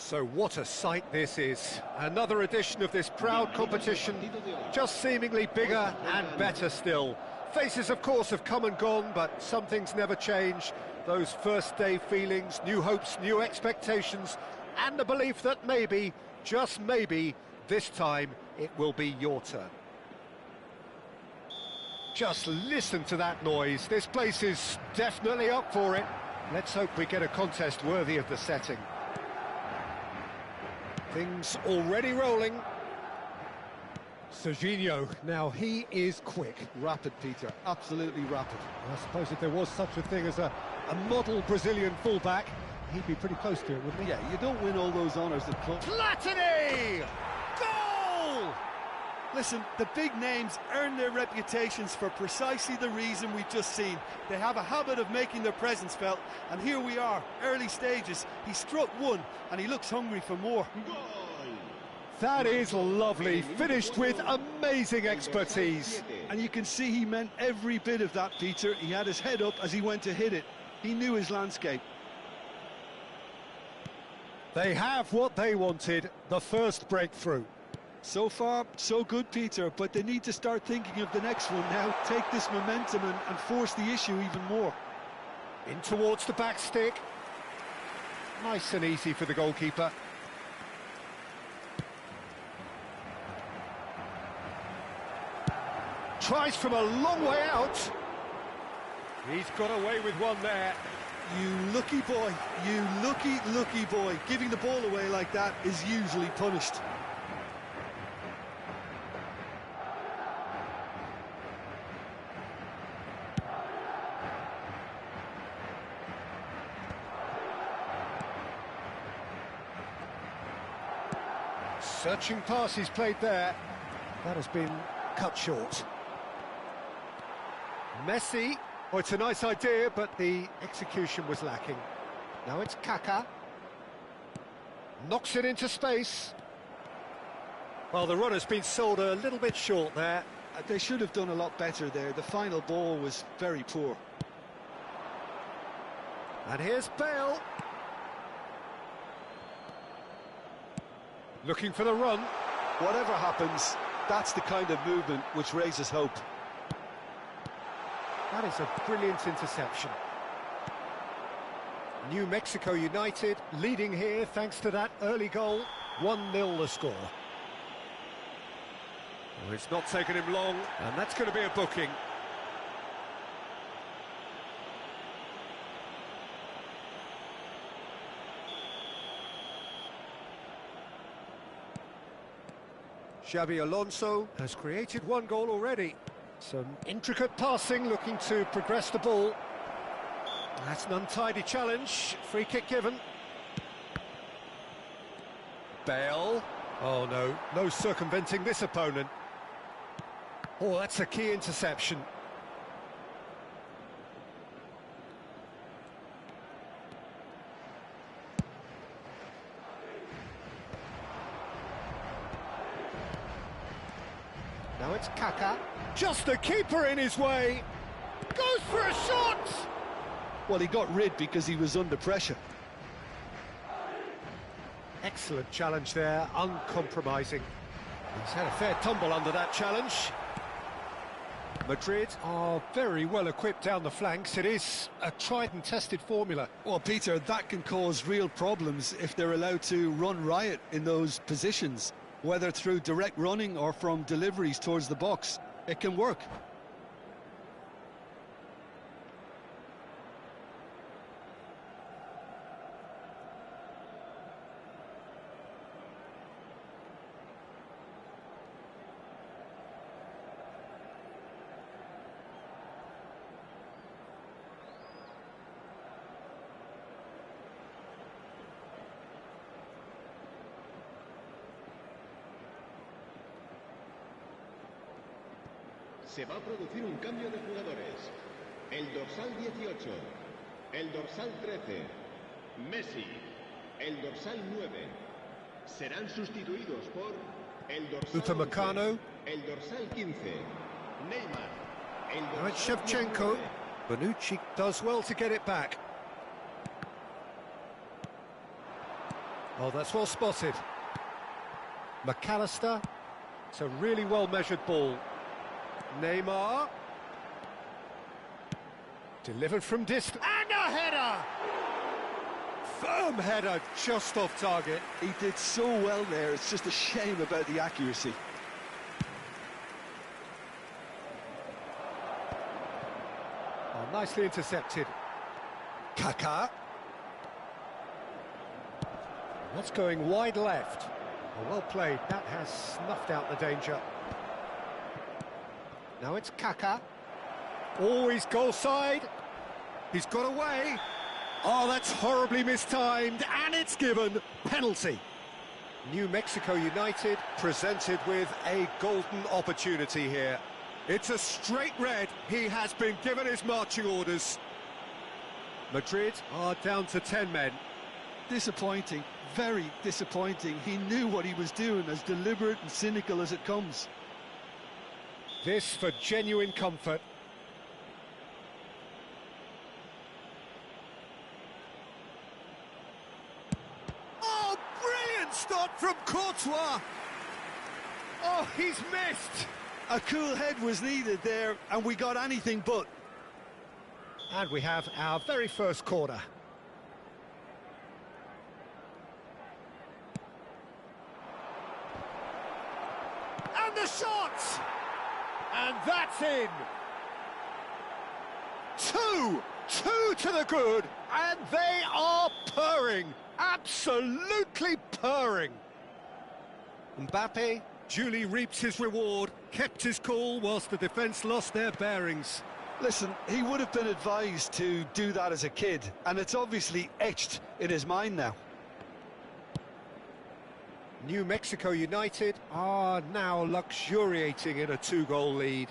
So what a sight this is. Another edition of this proud competition, just seemingly bigger and better still. Faces, of course, have come and gone, but some things never change. Those first day feelings, new hopes, new expectations, and the belief that maybe, just maybe, this time it will be your turn. Just listen to that noise. This place is definitely up for it. Let's hope we get a contest worthy of the setting. Things already rolling. Serginho, now he is quick. Rapid, Peter, absolutely rapid. I suppose if there was such a thing as a model Brazilian fullback, he'd be pretty close to it, wouldn't he? Yeah, you don't win all those honours at club. Platini! Goal! Listen, the big names earn their reputations for precisely the reason we've just seen. They have a habit of making their presence felt, and here we are, early stages. He struck one, and he looks hungry for more. That is lovely, finished with amazing expertise. And you can see he meant every bit of that, Peter. He had his head up as he went to hit it. He knew his landscape. They have what they wanted, the first breakthrough. So far, so good, Peter, but they need to start thinking of the next one now. Take this momentum and force the issue even more. In towards the back stick. Nice and easy for the goalkeeper. Tries from a long way out. He's got away with one there. You lucky boy, you lucky boy. Giving the ball away like that is usually punished. Searching pass he's played there. That has been cut short. Messi. Oh, it's a nice idea, but the execution was lacking. Now it's Kaká. Knocks it into space. Well, the runner's been sold a little bit short there. They should have done a lot better there. The final ball was very poor. And here's Bale. Looking for the run. Whatever happens, that's the kind of movement which raises hope. That is a brilliant interception. New Mexico United leading here thanks to that early goal. 1-0 the score. Oh, it's not taken him long, and that's going to be a booking. Xabi Alonso has created one goal already. Some intricate passing, looking to progress the ball. That's an untidy challenge. Free kick given. Bale. Oh no, no circumventing this opponent. Oh, that's a key interception. Now it's Kaká. Just the keeper in his way. Goes for a shot! Well, he got rid because he was under pressure. Excellent challenge there, uncompromising. He's had a fair tumble under that challenge. Madrid are very well equipped down the flanks. It is a tried and tested formula. Well, Peter, that can cause real problems if they're allowed to run riot in those positions, whether through direct running or from deliveries towards the box. It can work. Se va a producir un cambio de jugadores. El dorsal 18, el dorsal 13, Messi, el dorsal 9, serán sustituidos por el dorsal 11, el dorsal 15, Neymar, el dorsal Shevchenko. 19. Bonucci does well to get it back. Oh, that's well spotted. McAllister. It's a really well-measured ball. Neymar. Delivered from distance. And a header! Firm header, just off target. He did so well there, it's just a shame about the accuracy. Oh, nicely intercepted. Kaká. That's going wide left. Oh, well played, that has snuffed out the danger. Now it's Kaká. Always goal side. He's got away. Oh, that's horribly mistimed, and it's given. Penalty. New Mexico United presented with a golden opportunity here. It's a straight red. He has been given his marching orders. Madrid are down to 10 men. Disappointing, very disappointing. He knew what he was doing, as deliberate and cynical as it comes. This for genuine comfort. Oh, brilliant stop from Courtois! Oh, he's missed! A cool head was needed there, and we got anything but. And we have our very first corner. And the shot! And that's in! Two to the good, and they are purring, absolutely purring. Mbappe duly reaps his reward, kept his cool whilst the defence lost their bearings. Listen, he would have been advised to do that as a kid, and it's obviously etched in his mind now. New Mexico United are now luxuriating in a 2-goal lead.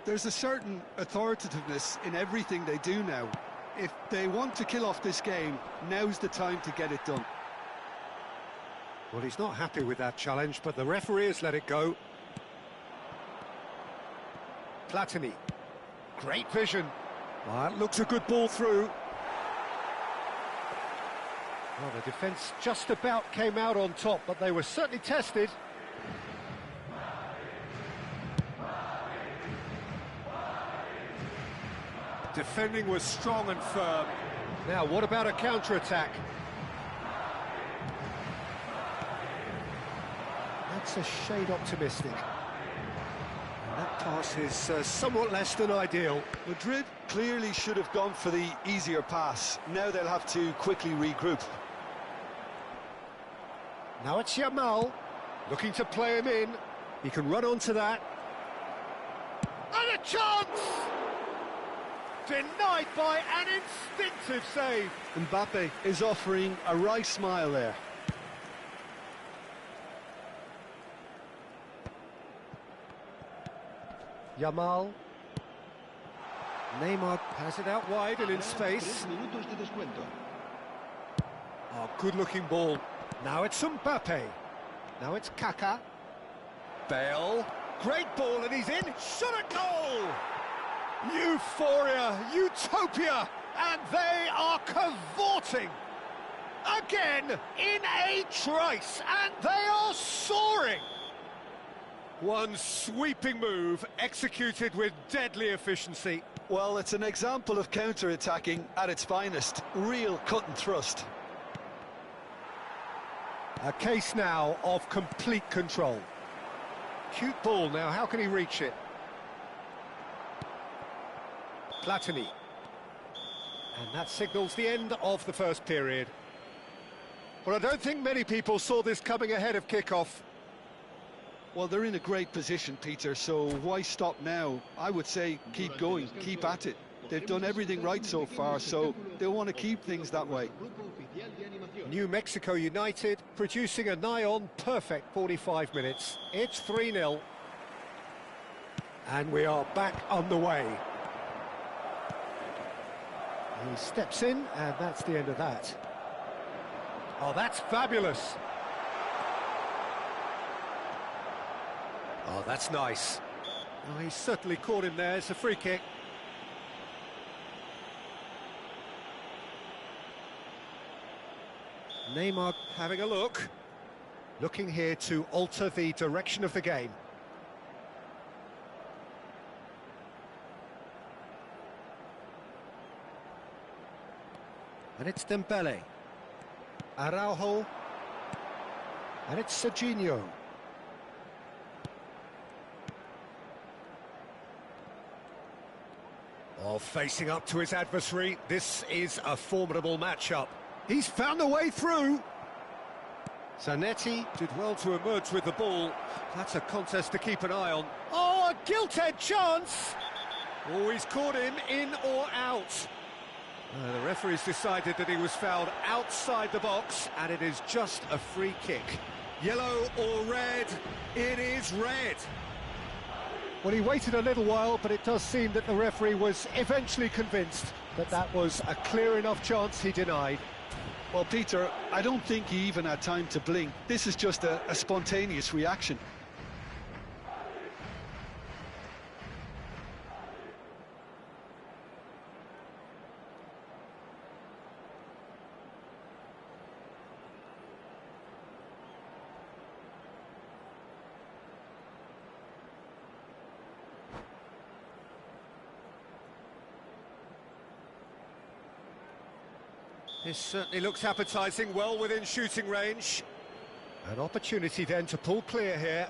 There's a certain authoritativeness in everything they do now. If they want to kill off this game, now's the time to get it done. Well, he's not happy with that challenge, but the referee has let it go. Platini. Great vision. Well, that looks a good ball through. Well, the defence just about came out on top, but they were certainly tested. Defending was strong and firm. Now, what about a counter-attack? That's a shade optimistic. And that pass is somewhat less than ideal. Madrid clearly should have gone for the easier pass. Now they'll have to quickly regroup. Now it's Yamal, looking to play him in. He can run onto that. And a chance! Denied by an instinctive save. Mbappe is offering a wry smile there. Yamal. Neymar has it out wide and in space. Oh, good-looking ball. Now it's Mbappe. Now it's Kaká. Bale. Great ball and he's in. Shot at goal! Euphoria, utopia, and they are cavorting again in a trice, and they are soaring. One sweeping move executed with deadly efficiency. Well, it's an example of counter-attacking at its finest. Real cut and thrust. A case now of complete control. Cute ball now, how can he reach it? Platini. And that signals the end of the first period. Well, I don't think many people saw this coming ahead of kick-off. Well, they're in a great position, Peter, so why stop now? I would say keep going, keep at it. They've done everything right so far, so they'll want to keep things that way. New Mexico United producing a nigh-on perfect 45 minutes. It's 3-0. And we are back on the way. He steps in, and that's the end of that. Oh, that's fabulous. Oh, that's nice. Oh, he certainly caught him there. It's a free kick. Neymar having a look. Looking here to alter the direction of the game. And it's Dembele. Araujo. And it's Serginho. Oh, facing up to his adversary. This is a formidable matchup. He's found a way through. Zanetti did well to emerge with the ball. That's a contest to keep an eye on. Oh, a gilt-edged chance! Oh, he's caught him in or out. The referee's decided that he was fouled outside the box, and it is just a free kick. Yellow or red? It is red. Well, he waited a little while, but it does seem that the referee was eventually convinced that that was a clear enough chance he denied. Well, Peter, I don't think he even had time to blink. This is just a spontaneous reaction. This certainly looks appetising, well within shooting range. An opportunity then to pull clear here.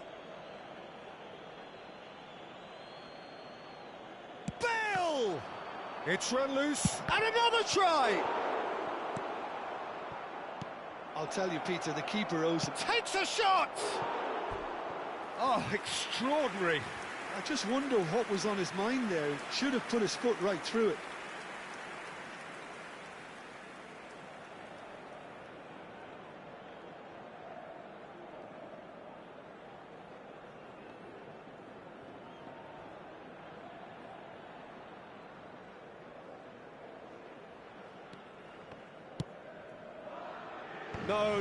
Bale! It's run loose, and another try! I'll tell you, Peter, the keeper owes him. Takes a shot! Oh, extraordinary. I just wonder what was on his mind there. He should have put his foot right through it.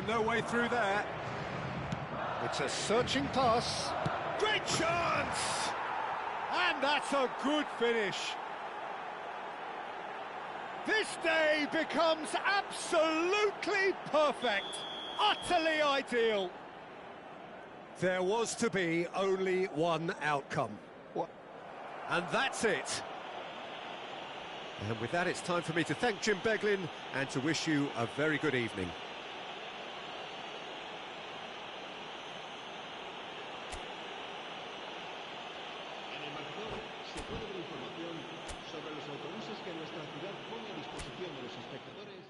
No way through there. It's a searching pass. Great chance! And that's a good finish. This day becomes absolutely perfect. Utterly ideal. There was to be only one outcome. What? And that's it. And with that, it's time for me to thank Jim Beglin and to wish you a very good evening. Se puede ver información sobre los autobuses que nuestra ciudad pone a disposición de los espectadores.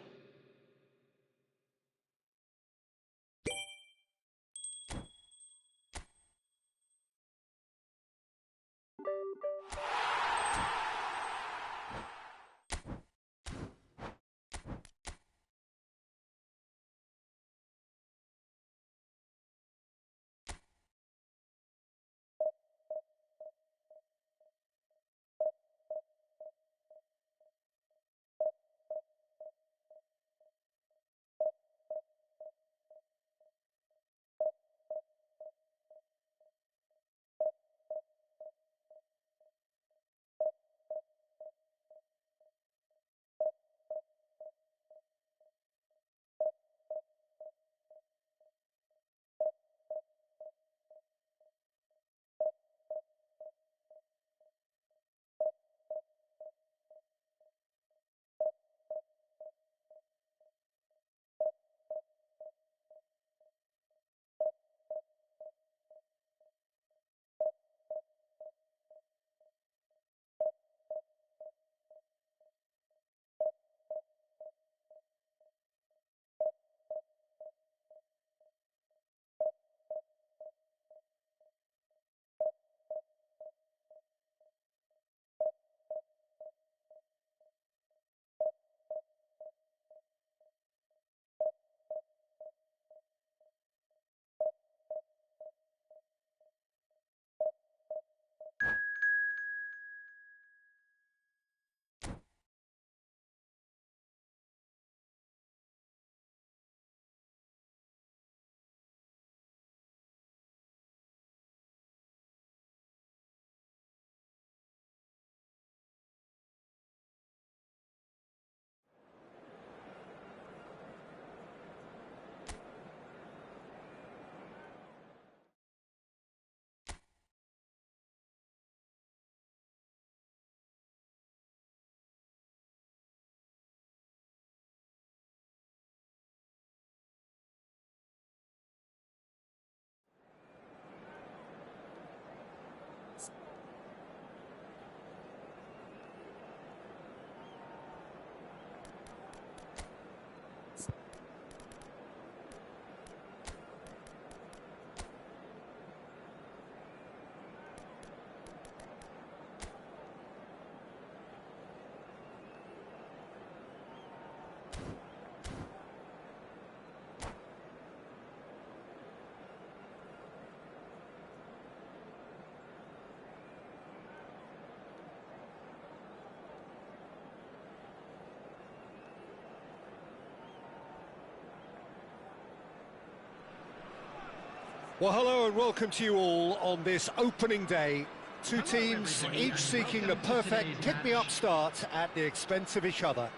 Well, hello and welcome to you all on this opening day. Two teams, each seeking the perfect pick-me-up start at the expense of each other.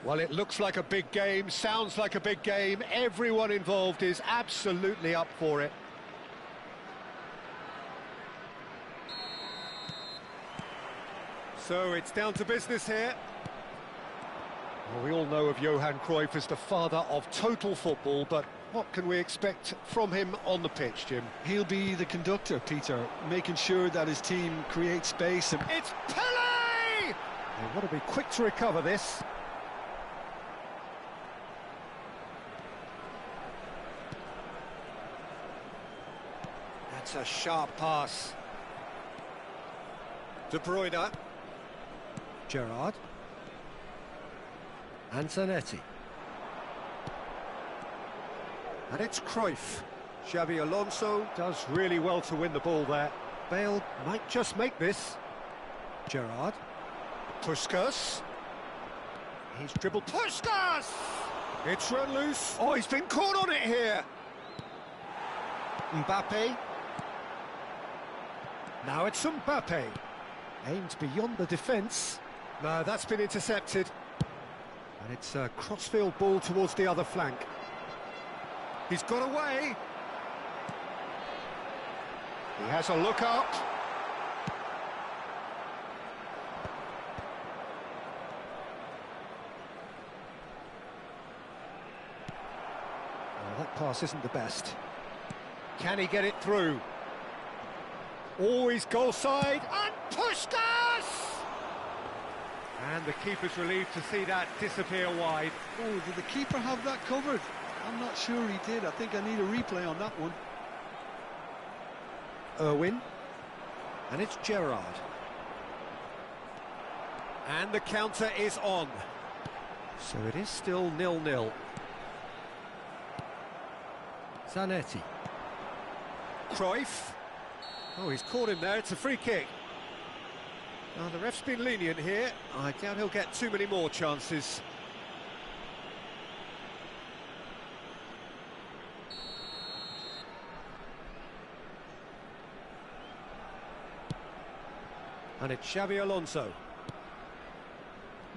Well, it looks like a big game, sounds like a big game. Everyone involved is absolutely up for it. So it's down to business here. Well, we all know of Johan Cruyff as the father of total football, but what can we expect from him on the pitch, Jim? He'll be the conductor, Peter, making sure that his team creates space. And it's Pele! They've got to be quick to recover this. That's a sharp pass. De Bruyne. Gerrard. And Zanetti. And it's Cruyff. Xabi Alonso does really well to win the ball there. Bale might just make this. Gerrard. Puskas. He's dribbled. Puskas! It's run loose. Oh, he's been caught on it here. Mbappe. Now it's Mbappe. Aimed beyond the defence. No, that's been intercepted. And it's a crossfield ball towards the other flank. He's got away. He has a look up. Well, that pass isn't the best. Can he get it through? Always goal side, and Puskas! And the keeper's relieved to see that disappear wide. oh, did the keeper have that covered? I'm not sure he did. I think I need a replay on that one. Irwin. And it's Gerrard. And the counter is on. So it is still 0-0. Zanetti. Cruyff. Oh, he's caught him there. It's a free kick. Now, the ref's been lenient here. I doubt he'll get too many more chances. And it's Xabi Alonso.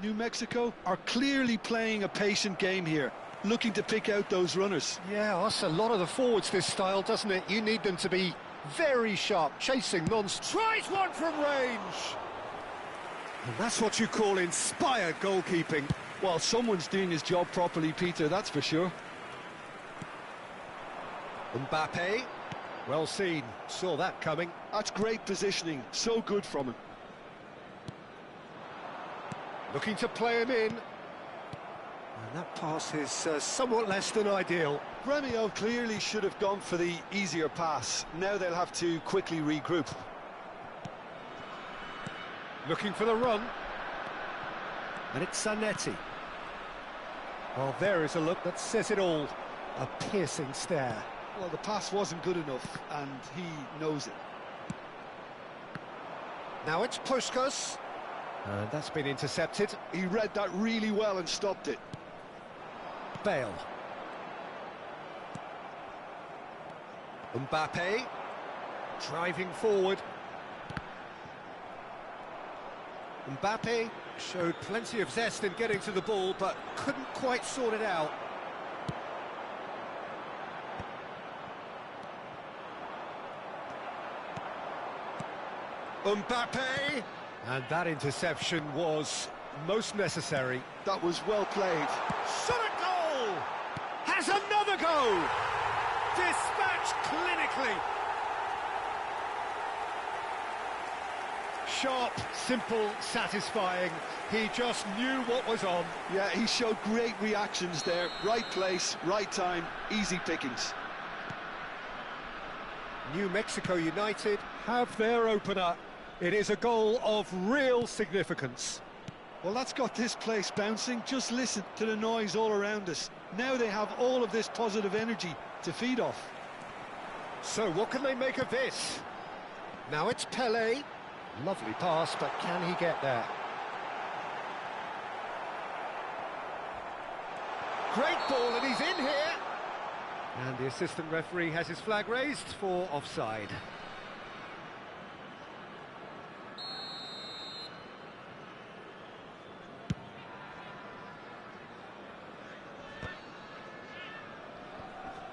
New Mexico are clearly playing a patient game here, looking to pick out those runners. Yeah, that's a lot of the forwards, this style, doesn't it? You need them to be very sharp, chasing tries one from range. And that's what you call inspired goalkeeping. Well, someone's doing his job properly, Peter, that's for sure. Mbappe, well seen, saw that coming. That's great positioning, so good from him. Looking to play him in. And that pass is somewhat less than ideal. Gremio clearly should have gone for the easier pass. Now they'll have to quickly regroup. Looking for the run. And it's Zanetti. Well, there is a look that says it all. A piercing stare. Well, the pass wasn't good enough, and he knows it. Now it's Puskas. And that's been intercepted. He read that really well and stopped it. Bale. Mbappe. Driving forward. Mbappe showed plenty of zest in getting to the ball, but couldn't quite sort it out. Mbappe! And that interception was most necessary. That was well played. Shot a goal! Has another go! Dispatched clinically. Sharp, simple, satisfying. He just knew what was on. Yeah, he showed great reactions there. Right place, right time, easy pickings. New Mexico United have their opener. It is a goal of real significance. Well, that's got this place bouncing. Just listen to the noise all around us. Now they have all of this positive energy to feed off. So what can they make of this? Now it's Pele. Lovely pass, but can he get there? Great ball, and he's in here. And the assistant referee has his flag raised for offside.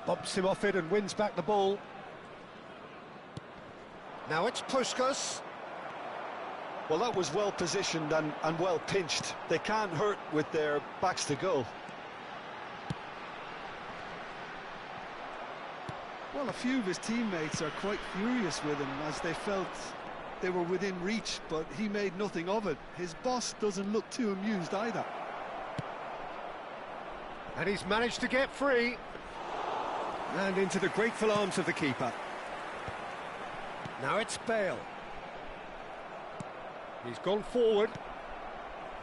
Bumps him off it and wins back the ball. Now it's Puskás. Well, that was well positioned and well pinched. They can't hurt with their backs to goal. Well, a few of his teammates are quite furious with him as they felt they were within reach, but he made nothing of it. His boss doesn't look too amused either. And he's managed to get free. And into the grateful arms of the keeper. Now it's Bale. He's gone forward.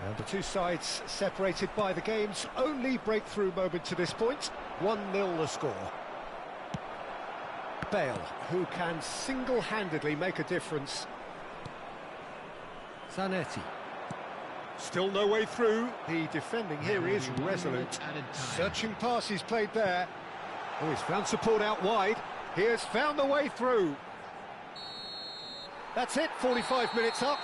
And the two sides separated by the game's only breakthrough moment to this point. 1-0 the score. Bale, who can single-handedly make a difference. Zanetti. Still no way through. The defending here is resolute. Searching pass he's played there. Oh, he's found support out wide. He has found the way through. That's it, 45 minutes up.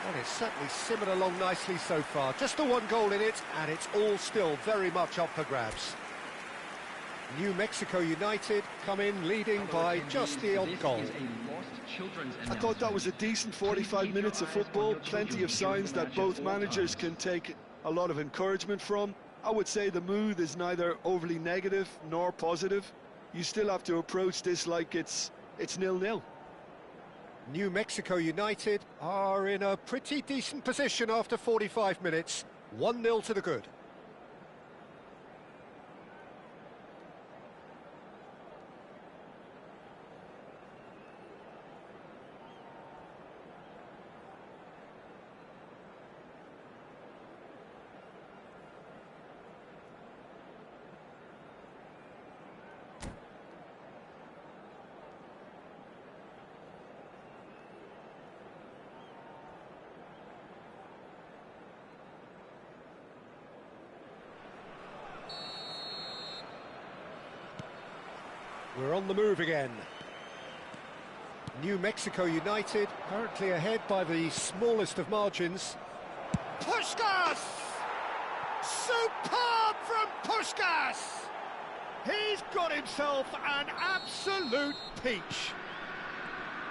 Well, it's certainly simmered along nicely so far. Just the one goal in it, and it's all still very much up for grabs. New Mexico United come in leading by just the odd goal. I thought that was a decent 45 minutes of football. Plenty of signs that both managers can take a lot of encouragement from. I would say the mood is neither overly negative nor positive. You still have to approach this like it's 0-0. New Mexico United are in a pretty decent position after 45 minutes. 1-0 to the good. We're on the move again. New Mexico United currently ahead by the smallest of margins. Puskás! Superb from Puskás! He's got himself an absolute peach.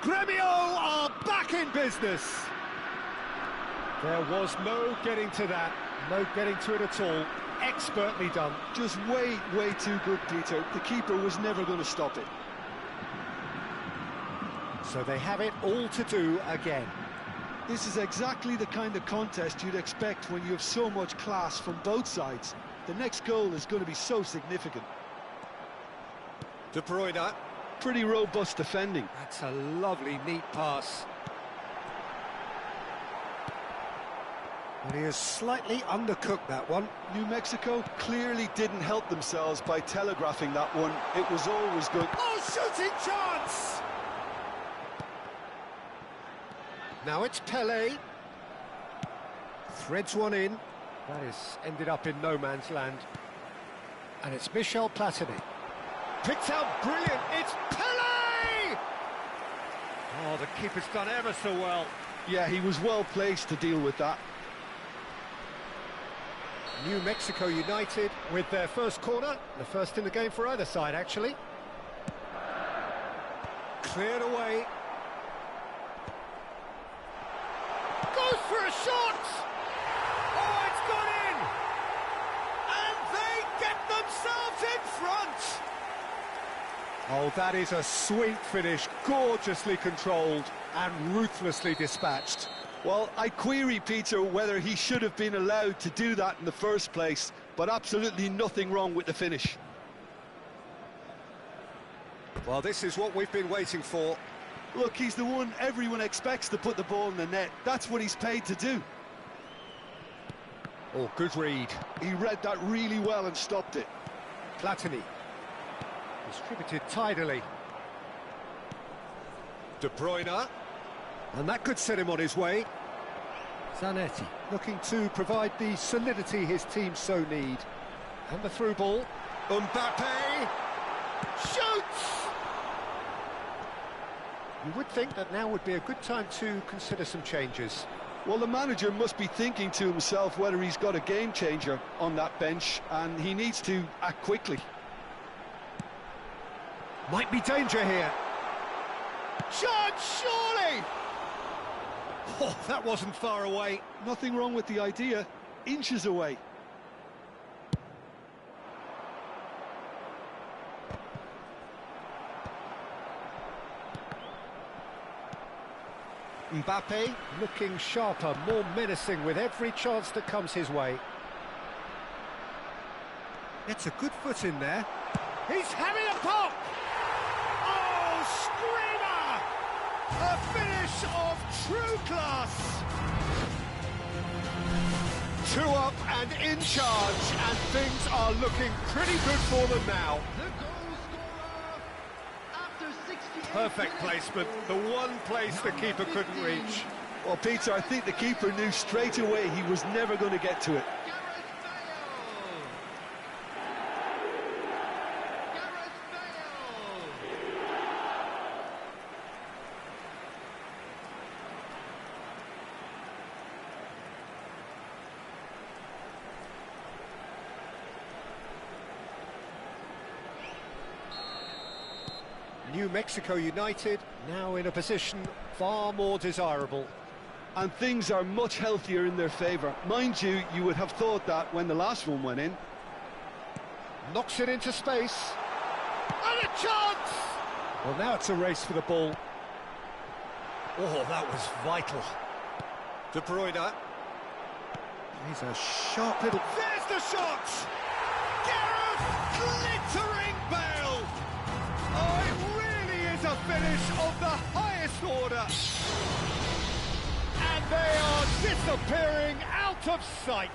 Grêmio are back in business. There was no getting to that, no getting to it at all. Expertly done. Just way too good, Peter. The keeper was never going to stop it. So they have it all to do again. This is exactly the kind of contest you'd expect when you have so much class from both sides. The next goal is going to be so significant. De Bruyne. Pretty robust defending. That's a lovely, neat pass. And he has slightly undercooked that one. New Mexico clearly didn't help themselves by telegraphing that one. It was always good. Oh, shooting chance! Now it's Pelé. Threads one in. That is ended up in no man's land. And it's Michel Platini. Picked out brilliant. It's Pelé! Oh, the keeper's done ever so well. Yeah, he was well placed to deal with that. New Mexico United with their first corner, the first in the game for either side, actually. Cleared away. Goes for a shot! Oh, it's gone in! And they get themselves in front! Oh, that is a sweet finish, gorgeously controlled and ruthlessly dispatched. Well, I query, Peter, whether he should have been allowed to do that in the first place, but absolutely nothing wrong with the finish. Well, this is what we've been waiting for. Look, he's the one everyone expects to put the ball in the net. That's what he's paid to do. Oh, good read. He read that really well and stopped it. Platini. Distributed tidily. De Bruyne. And that could set him on his way. Zanetti looking to provide the solidity his team so need. And the through ball. Mbappe shoots! You would think that now would be a good time to consider some changes. Well, the manager must be thinking to himself whether he's got a game changer on that bench, and he needs to act quickly. Might be danger here. Chance, surely! Oh, that wasn't far away. Nothing wrong with the idea. Inches away. Mbappe looking sharper, more menacing with every chance that comes his way. It's a good foot in there. He's having a pop! Oh, screamer! A finish of true class! 2 up and in charge, and things are looking pretty good for them now. Perfect placement, the one place the keeper couldn't reach. Well, Peter, I think the keeper knew straight away he was never going to get to it. New Mexico United now in a position far more desirable. And things are much healthier in their favour. Mind you, you would have thought that when the last one went in. Knocks it into space. And a chance! Well, now it's a race for the ball. Oh, that was vital. De Bruyne. He's a sharp little... There's the shot! Gareth glittering Bale! Oh, it really is a finish of the highest order. And they are disappearing out of sight.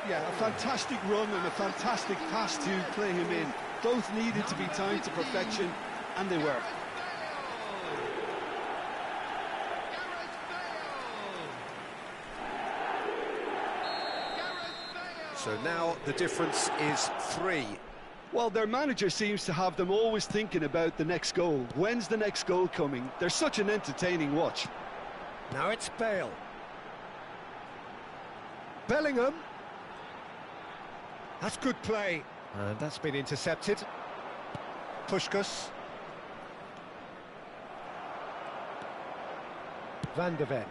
Yeah, a fantastic run and a fantastic pass to play him in. Both needed to be timed to perfection, and they were. So now the difference is 3. Well, their manager seems to have them always thinking about the next goal. When's the next goal coming? They're such an entertaining watch. Now it's Bale. Bellingham. That's good play. And that's been intercepted. Puskás. Van de Ven.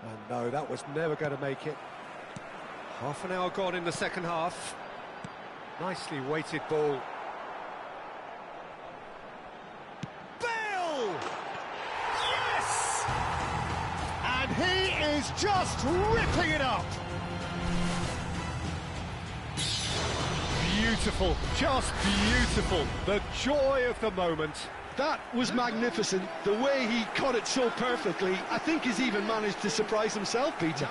And no, that was never going to make it. Half an hour gone in the second half. Nicely weighted ball. Bale! Yes! And he is just ripping it up. Beautiful, just beautiful. The joy of the moment. That was magnificent. The way he caught it so perfectly. I think he's even managed to surprise himself, Peter.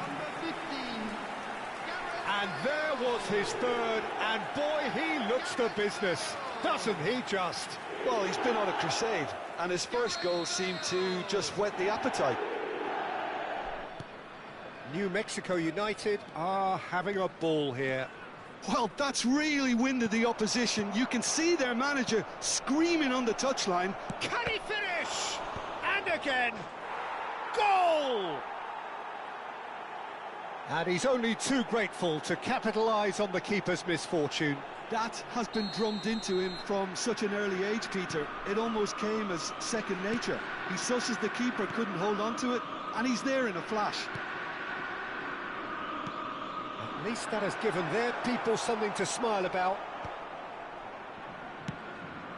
And there was his third, and boy, he looks the business, doesn't he just? Well, he's been on a crusade, and his first goal seemed to just whet the appetite. New Mexico United are having a ball here. Well, that's really winded the opposition. You can see their manager screaming on the touchline. Can he finish? And again, goal! And he's only too grateful to capitalise on the keeper's misfortune. That has been drummed into him from such an early age, Peter. It almost came as second nature. He susses the keeper couldn't hold on to it, and he's there in a flash. At least that has given their people something to smile about.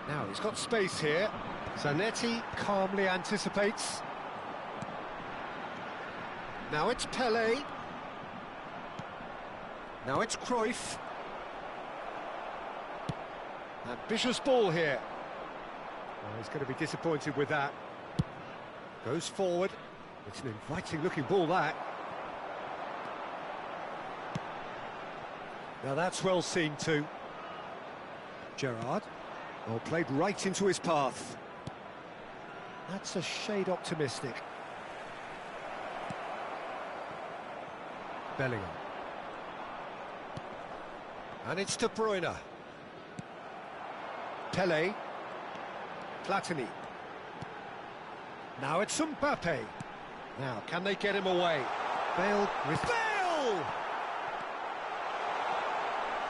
Now he's got space here. Zanetti calmly anticipates. Now it's Pelé. Now it's Cruyff. Ambitious ball here. Well, he's going to be disappointed with that. Goes forward. It's an inviting looking ball, that. Now that's well seen too. Gerrard. Oh, played right into his path. That's a shade optimistic. Bellingham. And it's De Bruyne. Pele. Platini. Now it's Mbappe. Now, can they get him away? Bale with Bale!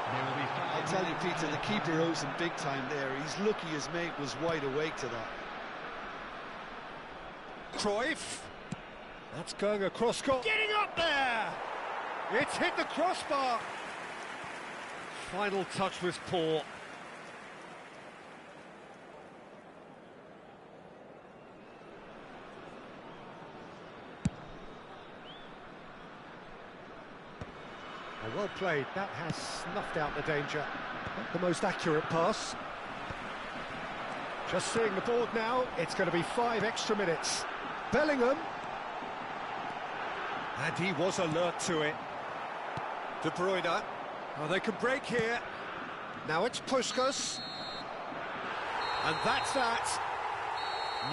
I'll tell you, Peter, the keeper owes him big time there. He's lucky his mate was wide awake to that. Cruyff. That's going across goal. Getting up there! It's hit the crossbar. Final touch was poor. Well played, that has snuffed out the danger. Not the most accurate pass. Just seeing the board now, it's going to be 5 extra minutes. Bellingham. And he was alert to it. De Bruyne. Oh, they can break here. Now it's Puskas. And that's that.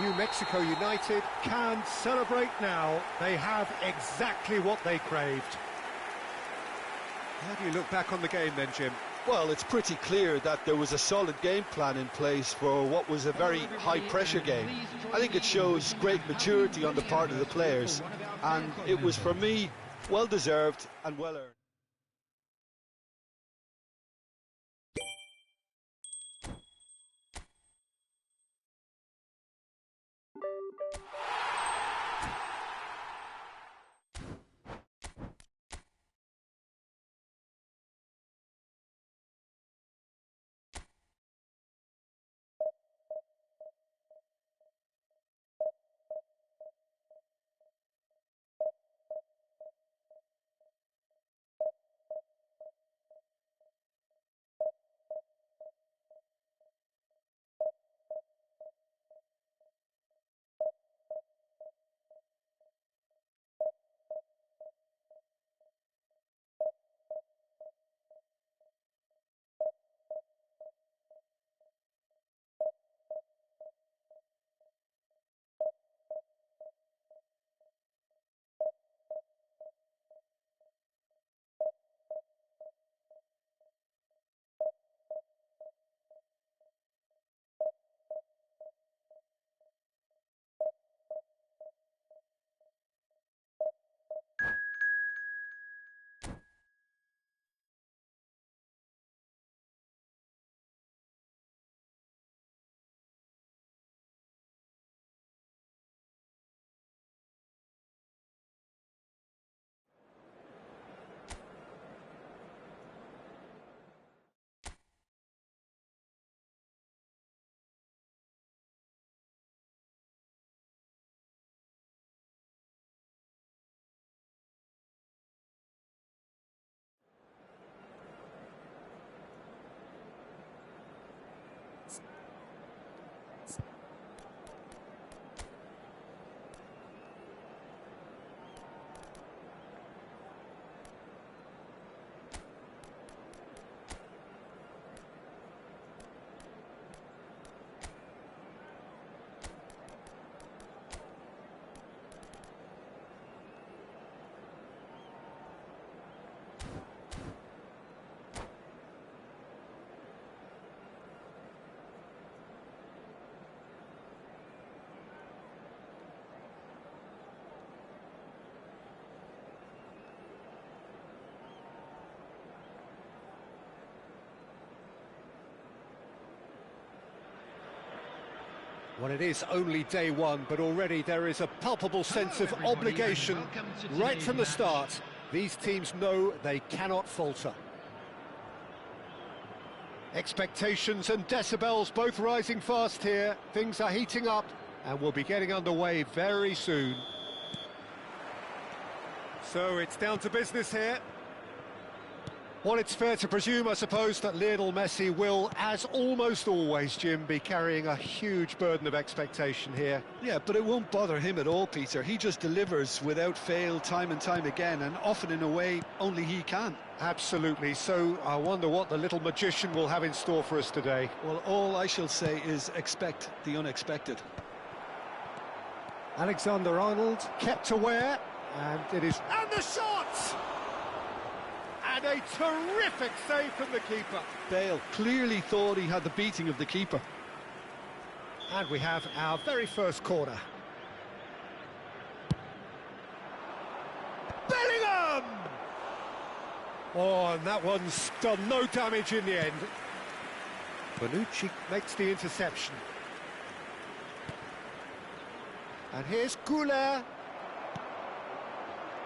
New Mexico United can celebrate now. They have exactly what they craved. How do you look back on the game then, Jim? Well, it's pretty clear that there was a solid game plan in place for what was a very high-pressure game. I think it shows great maturity on the part of the players, and it was, for me, well-deserved and well-earned. Well, it is only day one, but already there is a palpable sense of obligation right from the start. These teams know they cannot falter. Expectations and decibels both rising fast here. Things are heating up and we'll be getting underway very soon. So it's down to business here. Well, it's fair to presume, I suppose, that Lionel Messi will, as almost always, Jim, be carrying a huge burden of expectation here. Yeah, but it won't bother him at all, Peter. He just delivers without fail time and time again, and often in a way only he can. Absolutely. So I wonder what the little magician will have in store for us today. Well, all I shall say is expect the unexpected. Alexander-Arnold kept aware, and it is... And the shot! And And a terrific save from the keeper. Bale clearly thought he had the beating of the keeper. And we have our very first corner. Bellingham! Oh, and that one's done no damage in the end. Bonucci makes the interception. And here's Goulet.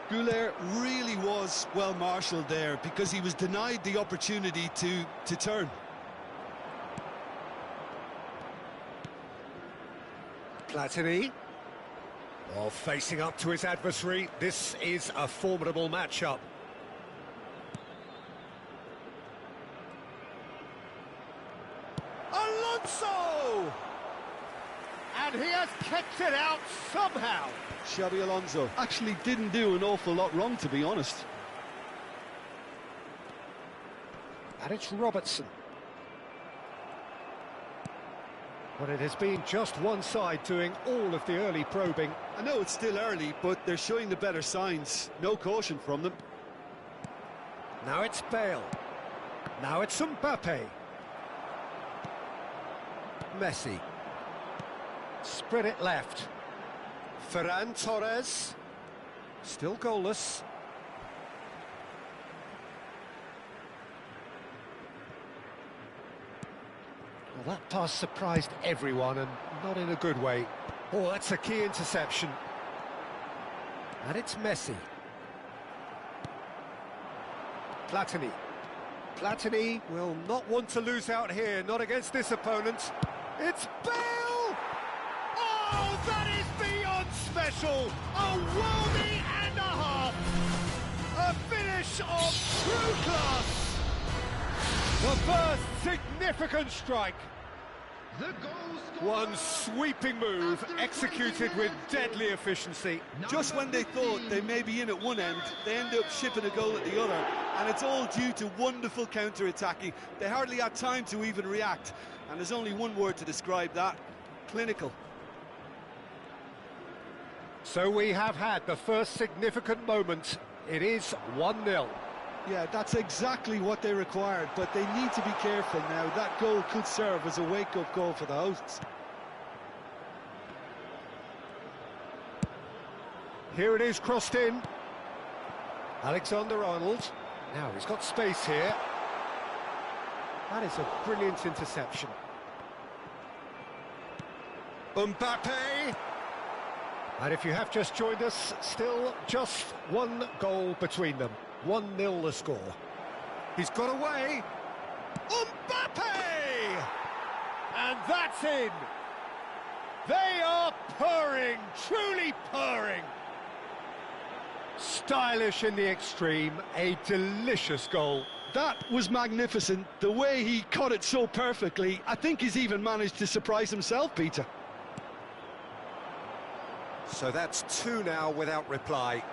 Goulet really was well marshalled there because he was denied the opportunity to turn. Platini. Oh, facing up to his adversary. This is a formidable matchup. Alonso! And he has kept it out somehow. Xabi Alonso actually didn't do an awful lot wrong, to be honest. And it's Robertson. But it has been just one side doing all of the early probing. I know it's still early, but they're showing the better signs. No caution from them. Now it's Bale. Now it's Mbappe. Messi. Spread it left. Ferran Torres. Still goalless. Well, that pass surprised everyone, and not in a good way. Oh, that's a key interception. And it's Messi. Platini. Platini will not want to lose out here, not against this opponent. It's Bale! Oh, that is beyond special! A worldie and a half! A finish of true class! The first significant strike. The goal One sweeping move executed with deadly efficiency. Just when they thought they may be in at one end, they end up shipping a goal at the other, and it's all due to wonderful counter-attacking. They hardly had time to even react, and there's only one word to describe that: clinical. So we have had the first significant moment. It is 1-0. Yeah, that's exactly what they required, but they need to be careful now. That goal could serve as a wake-up call for the hosts. Here it is, crossed in. Alexander-Arnold. Now he's got space here. That is a brilliant interception. Mbappe! And if you have just joined us, still just one goal between them. 1-0 the score. He's got away. Mbappe! And that's in. They are purring, truly purring. Stylish in the extreme, a delicious goal. That was magnificent. The way he caught it so perfectly, I think he's even managed to surprise himself, Peter. So that's 2 now without reply.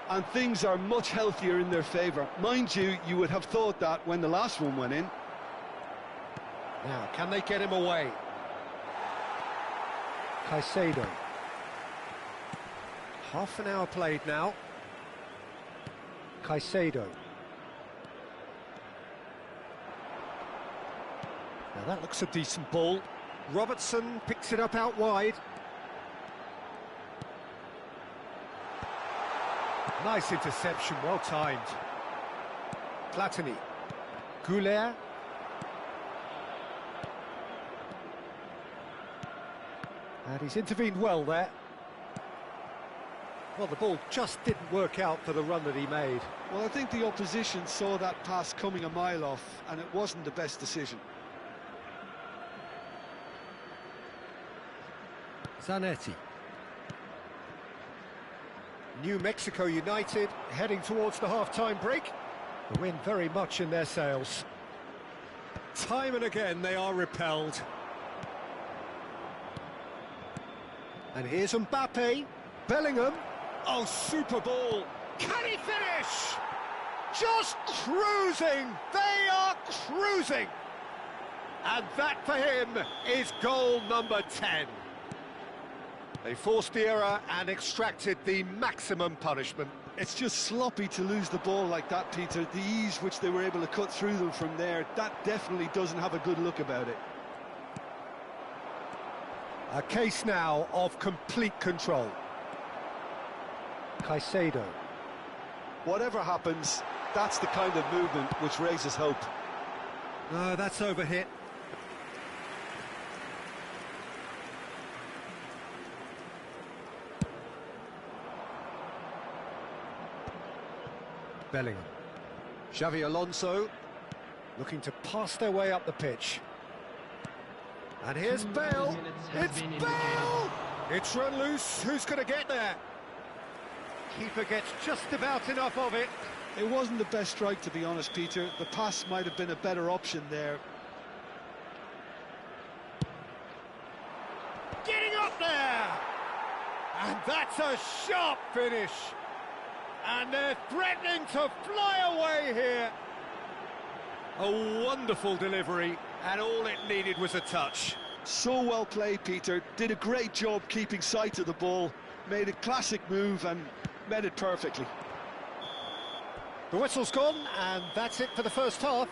And things are much healthier in their favour. Mind you, you would have thought that when the last one went in. Now, can they get him away? Caicedo. Half an hour played now. Caicedo. Now that looks a decent ball. Robertson picks it up out wide. Nice interception, well timed. Platini. Goulet. And he's intervened well there. Well, the ball just didn't work out for the run that he made. Well, I think the opposition saw that pass coming a mile off, and it wasn't the best decision. Zanetti. New Mexico United heading towards the half-time break. The wind very much in their sails. Time and again they are repelled. And here's Mbappe. Bellingham. Oh, super ball. Can he finish? Just cruising. They are cruising. And that for him is goal number 10. They forced the error and extracted the maximum punishment. It's just sloppy to lose the ball like that, Peter. The ease which they were able to cut through them from there, that definitely doesn't have a good look about it. A case now of complete control. Caicedo. Whatever happens, that's the kind of movement which raises hope. No, that's overhit. Bellingham. Xavi Alonso looking to pass their way up the pitch. And here's Bale. It's Bale! It's run loose. Who's going to get there? Keeper gets just about enough of it. It wasn't the best strike, to be honest, Peter. The pass might have been a better option there. Getting up there! And that's a sharp finish. And they're threatening to fly away here. A wonderful delivery, and all it needed was a touch. So well played, Peter. Did a great job keeping sight of the ball. Made a classic move and met it perfectly. The whistle's gone, and that's it for the first half.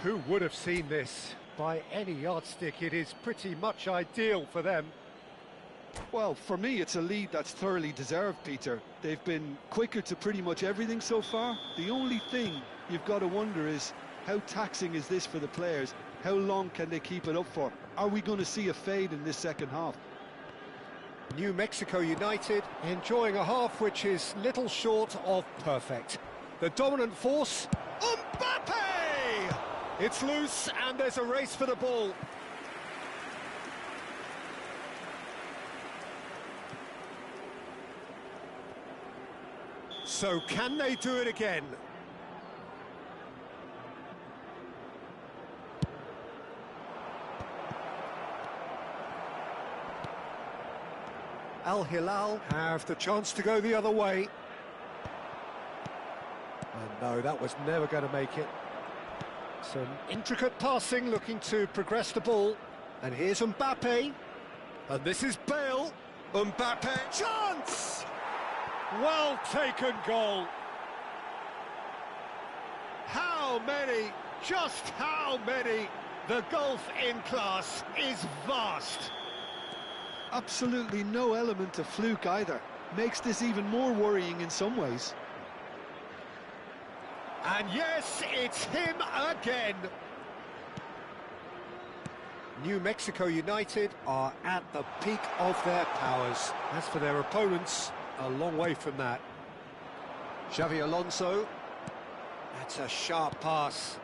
Who would have seen this? By any yardstick, it is pretty much ideal for them. Well, for me, it's a lead that's thoroughly deserved, Peter. They've been quicker to pretty much everything so far. The only thing you've got to wonder is, how taxing is this for the players? How long can they keep it up for? Are we going to see a fade in this second half? New Mexico United enjoying a half which is little short of perfect. The dominant force, Mbappe! It's loose and there's a race for the ball. So can they do it again? Al Hilal have the chance to go the other way. And no, that was never going to make it. Some intricate passing, looking to progress the ball. And here's Mbappe. And this is Bale. Mbappe, chance! Well taken goal. How many, just how many? The gulf in class is vast. Absolutely no element of fluke either. Makes this even more worrying in some ways. And yes, it's him again. New Mexico United are at the peak of their powers. As for their opponents, a long way from that. Xavi Alonso. That's a sharp pass.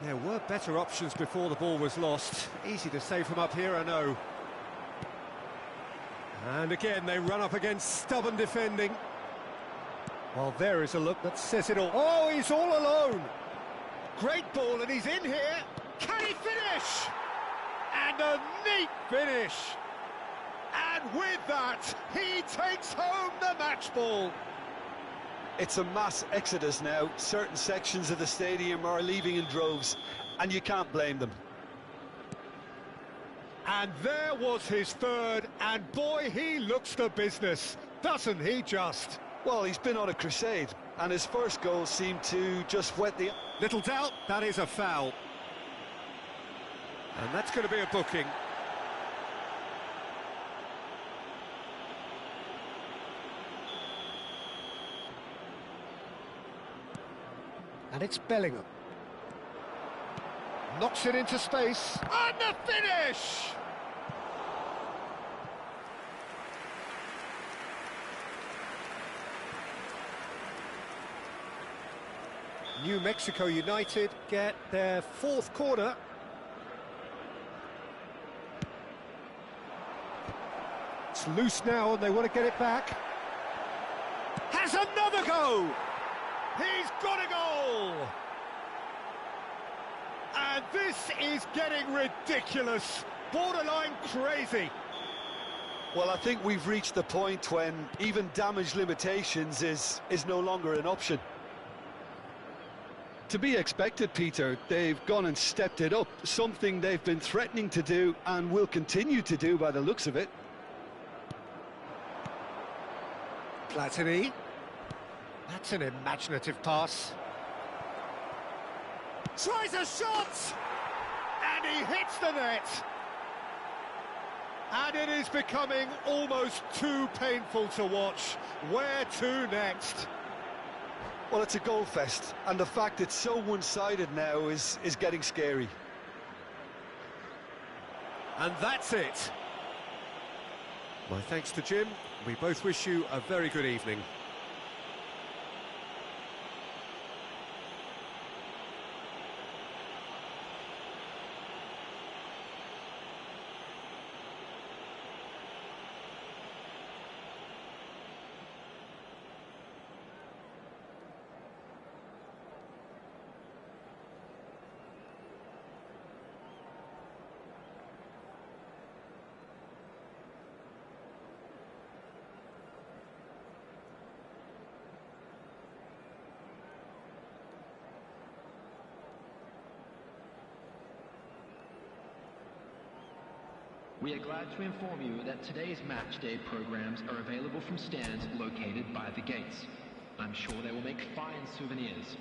There were better options before the ball was lost. Easy to save from up here, I know. And again, they run up against stubborn defending. Well, there is a look that says it all. Oh, he's all alone. Great ball, and he's in here. Can he finish? And a neat finish. And with that, he takes home the match ball. It's a mass exodus now. Certain sections of the stadium are leaving in droves, and you can't blame them. And there was his third, and boy, he looks the business, doesn't he just? Well, he's been on a crusade, and his first goal seemed to just whet the... Little doubt, that is a foul. And that's going to be a booking. And it's Bellingham. Knocks it into space. And the finish! New Mexico United get their fourth corner. It's loose now and they want to get it back. Has another go! He's got a goal! And this is getting ridiculous, borderline crazy. Well, I think we've reached the point when even damage limitations is no longer an option. To be expected, Peter. They've gone and stepped it up, something they've been threatening to do and will continue to do by the looks of it. Platini. That's an imaginative pass. Tries a shot! And he hits the net! And it is becoming almost too painful to watch. Where to next? Well, it's a goal fest, and the fact it's so one-sided now is getting scary. And that's it. My thanks to Jim. We both wish you a very good evening. We are glad to inform you that today's match day programs are available from stands located by the gates. I'm sure they will make fine souvenirs.